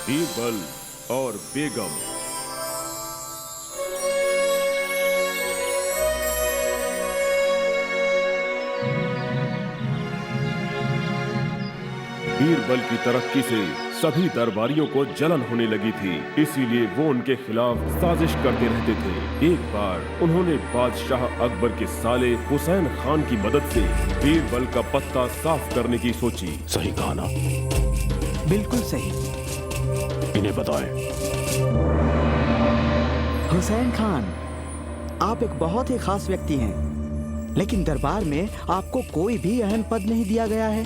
बीरबल और बेगम। बीरबल की तरक्की से सभी दरबारियों को जलन होने लगी थी, इसीलिए वो उनके खिलाफ साजिश करते रहते थे। एक बार उन्होंने बादशाह अकबर के साले हुसैन खान की मदद से बीरबल का पत्ता साफ करने की सोची। सही कहा ना? बिल्कुल सही। इन्हें बताएं। हुसैन खान, आप एक बहुत ही खास व्यक्ति हैं, लेकिन दरबार में आपको कोई भी अहम पद नहीं दिया गया है।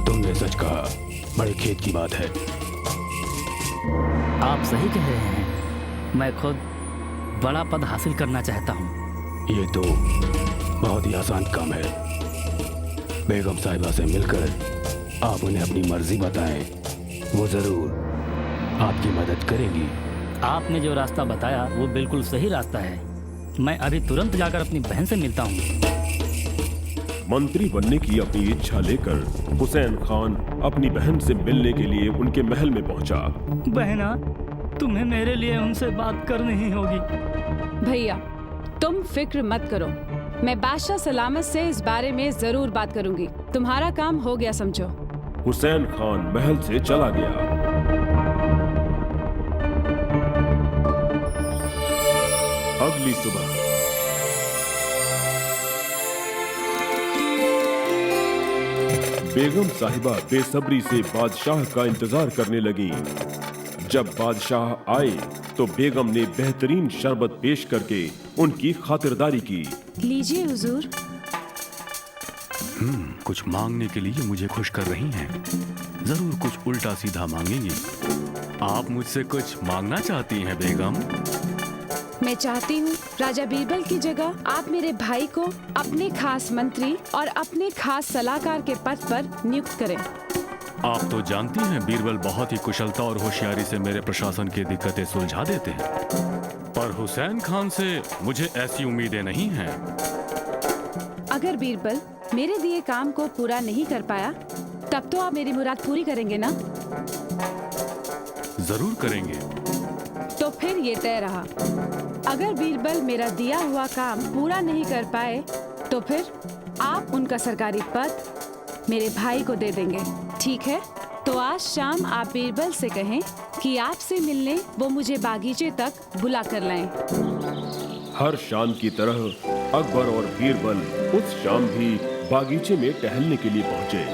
तुमने सच कहा, बड़े खेद की बात है। आप सही कह रहे हैं, मैं खुद बड़ा पद हासिल करना चाहता हूँ। ये तो बहुत ही आसान काम है। बेगम साहिबा से मिलकर आप उन्हें अपनी मर्जी बताएं, वो जरूर आपकी मदद करेंगी। आपने जो रास्ता बताया वो बिल्कुल सही रास्ता है। मैं अभी तुरंत जाकर अपनी बहन से मिलता हूँ। मंत्री बनने की अपनी इच्छा लेकर हुसैन खान अपनी बहन से मिलने के लिए उनके महल में पहुंचा। बहना, तुम्हें मेरे लिए उनसे बात करनी ही होगी। भैया, तुम फिक्र मत करो, मैं बादशाह सलामत से इस बारे में जरूर बात करूंगी। तुम्हारा काम हो गया समझो। हुसैन खान महल से चला गया। अगली सुबह बेगम साहिबा बेसब्री से बादशाह का इंतजार करने लगी। जब बादशाह आए तो बेगम ने बेहतरीन शरबत पेश करके उनकी खातिरदारी की। लीजिए हुजूर। कुछ मांगने के लिए मुझे खुश कर रही हैं। जरूर कुछ उल्टा सीधा मांगेंगी। आप मुझसे कुछ मांगना चाहती हैं बेगम? मैं चाहती हूँ राजा बीरबल की जगह आप मेरे भाई को अपने खास मंत्री और अपने खास सलाहकार के पद पर नियुक्त करें। आप तो जानती हैं बीरबल बहुत ही कुशलता और होशियारी से मेरे प्रशासन की दिक्कतें सुलझा देते हैं, पर हुसैन खान से मुझे ऐसी उम्मीदें नहीं हैं। अगर बीरबल मेरे दिए काम को पूरा नहीं कर पाया तब तो आप मेरी मुराद पूरी करेंगे ना? जरूर करेंगे। तो फिर ये तय रहा, अगर बीरबल मेरा दिया हुआ काम पूरा नहीं कर पाए तो फिर आप उनका सरकारी पद मेरे भाई को दे देंगे, ठीक है? तो आज शाम आप बीरबल से कहें कि आपसे मिलने वो मुझे बागीचे तक बुला कर लाएं। हर शाम की तरह अकबर और बीरबल उस शाम भी बागीचे में टहलने के लिए पहुंचे।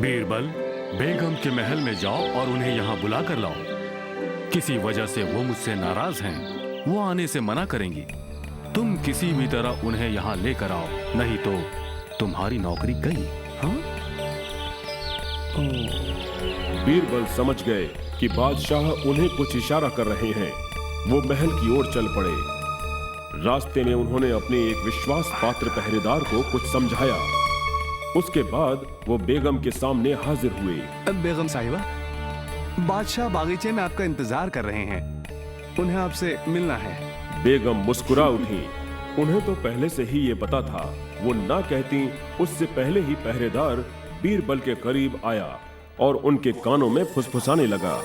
बीरबल, बेगम के महल में जाओ और उन्हें यहाँ बुला कर लाओ। किसी वजह से वो मुझसे नाराज हैं, वो आने से मना करेंगी। तुम किसी भी तरह उन्हें यहाँ लेकर आओ, नहीं तो तुम्हारी नौकरी गई। हाँ? बीरबल समझ गए कि बादशाह उन्हें कुछ इशारा कर रहे हैं। वो महल की ओर चल पड़े। रास्ते में उन्होंने अपने एक विश्वास पात्र पहरेदार को कुछ समझाया। उसके बाद वो बेगम के सामने हाजिर हुए। बेगम साहिबा, बादशाह बागीचे में आपका इंतजार कर रहे हैं, उन्हें आपसे मिलना है। बेगम मुस्कुरा उठी। उन्हें तो पहले से ही ये पता था। वो ना कहती उससे पहले ही पहरेदार बीरबल के करीब आया और उनके कानों में फुसफुसाने लगा।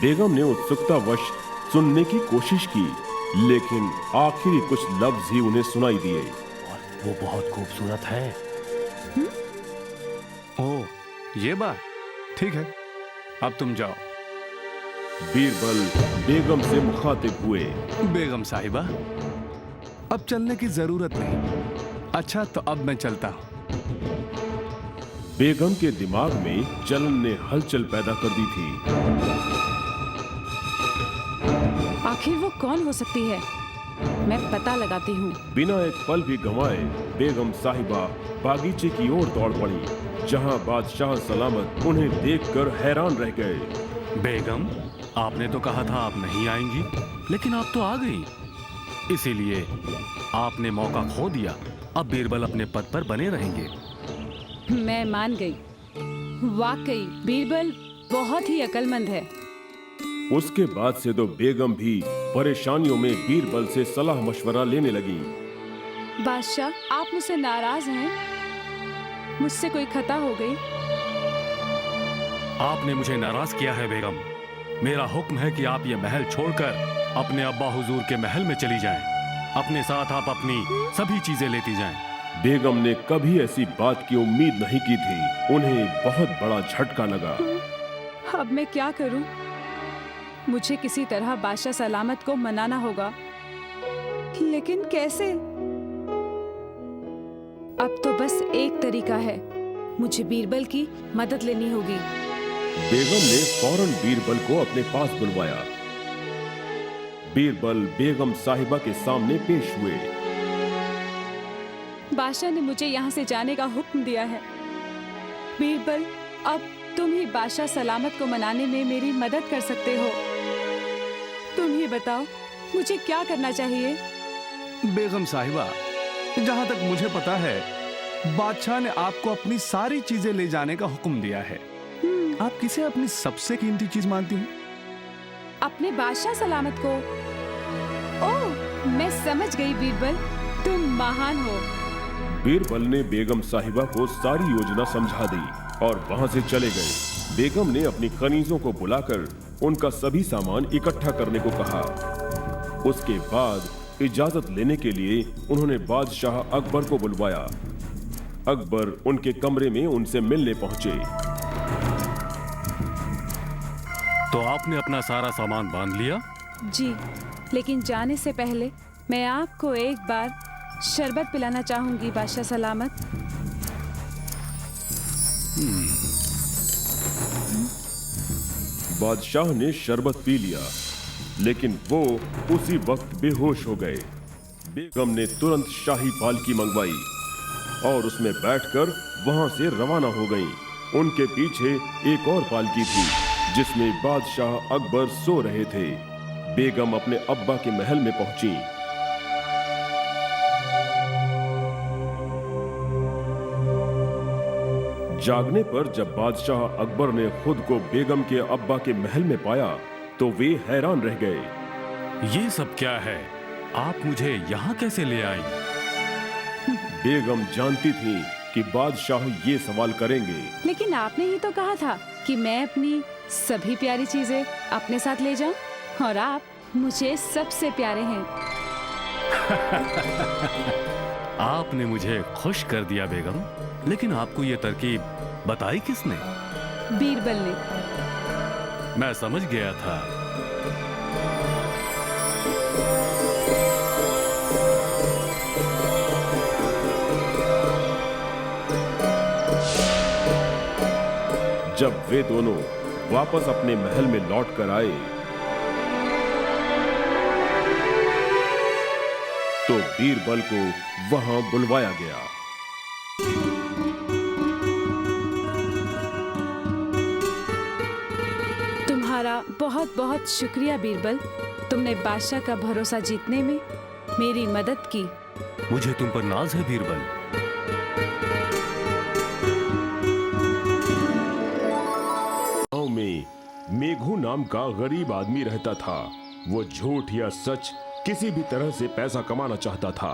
बेगम ने उत्सुकतावश सुनने की कोशिश की, लेकिन आखिरी कुछ लफ्ज ही उन्हें सुनाई दिए। वो बहुत खूबसूरत है। ओह, ये बात ठीक है, अब तुम जाओ। बीरबल बेगम से मुखातिब हुए। बेगम साहिबा, अब चलने की जरूरत नहीं। अच्छा, तो अब मैं चलता हूँ। बेगम के दिमाग में जलन ने हलचल पैदा कर दी थी। आखिर वो कौन हो सकती है? मैं पता लगाती हूँ। बिना एक पल भी गंवाए बेगम साहिबा बागीचे की ओर दौड़ पड़ी, जहाँ बादशाह सलामत उन्हें देखकर हैरान रह गए। बेगम, आपने तो कहा था आप नहीं आएंगी, लेकिन आप तो आ गई। इसीलिए आपने मौका खो दिया। अब बीरबल अपने पद पर बने रहेंगे। मैं मान गई। वाकई बीरबल बहुत ही अक्लमंद है। उसके बाद से तो बेगम भी परेशानियों में बीरबल से सलाह मशवरा लेने लगी। बादशाह, आप मुझसे नाराज हैं? मुझसे कोई खता हो गई? आपने मुझे नाराज किया है बेगम। मेरा हुक्म है कि आप ये महल छोड़कर अपने अब्बा हुजूर के महल में चली जाएं। अपने साथ आप अपनी सभी चीजें लेती जाएं। बेगम ने कभी ऐसी बात की उम्मीद नहीं की थी। उन्हें बहुत बड़ा झटका लगा। अब मैं क्या करूं? मुझे किसी तरह बादशाह सलामत को मनाना होगा, लेकिन कैसे? अब तो बस एक तरीका है, मुझे बीरबल की मदद लेनी होगी। बेगम ने फौरन बीरबल को अपने पास बुलवाया। बीरबल बेगम साहिबा के सामने पेश हुए। बादशाह ने मुझे यहाँ से जाने का हुक्म दिया है। बीरबल, अब तुम ही बादशाह सलामत को मनाने में मेरी मदद कर सकते हो। तुम ही बताओ, मुझे क्या करना चाहिए? बेगम साहिबा, जहां तक मुझे पता है, बादशाह ने आपको अपनी सारी चीजें ले जाने का हुक्म दिया है। आप किसे अपनी सबसे कीमती चीज मानती हैं? अपने बादशाह सलामत को। ओह, मैं समझ गई बीरबल, तुम महान हो। बीरबल ने बेगम साहिबा को सारी योजना समझा दी और वहां से चले गए। बेगम ने अपनी कनीजों को बुलाकर उनका सभी सामान इकट्ठा करने को कहा। उसके बाद इजाजत लेने के लिए उन्होंने बादशाह अकबर को बुलवाया। अकबर उनके कमरे में उनसे मिलने पहुंचे। तो आपने अपना सारा सामान बांध लिया? जी, लेकिन जाने से पहले मैं आपको एक बार शरबत पिलाना चाहूंगी बादशाह सलामत। बादशाह ने शरबत पी लिया, लेकिन वो उसी वक्त बेहोश हो गए। बेगम ने तुरंत शाही पालकी मंगवाई और उसमें बैठकर वहां से रवाना हो गईं। उनके पीछे एक और पालकी थी जिसमें बादशाह अकबर सो रहे थे। बेगम अपने अब्बा के महल में पहुंची। जागने पर जब बादशाह अकबर ने खुद को बेगम के अब्बा के महल में पाया तो वे हैरान रह गए। ये सब क्या है? आप मुझे यहाँ कैसे ले आई? बेगम जानती थी कि बादशाह ये सवाल करेंगे। लेकिन आपने ही तो कहा था कि मैं अपनी सभी प्यारी चीजें अपने साथ ले जाऊं, और आप मुझे सबसे प्यारे हैं। आपने मुझे खुश कर दिया बेगम, लेकिन आपको ये तरकीब बताई किसने? बीरबल ने। मैं समझ गया था। जब वे दोनों वापस अपने महल में लौट कर आए तो बीरबल को वहां बुलवाया गया। तुम्हारा बहुत बहुत शुक्रिया बीरबल, तुमने बादशाह का भरोसा जीतने में मेरी मदद की। मुझे तुम पर नाज है बीरबल। गांव में मेघू नाम का गरीब आदमी रहता था। वो झूठ या सच किसी भी तरह से पैसा कमाना चाहता था।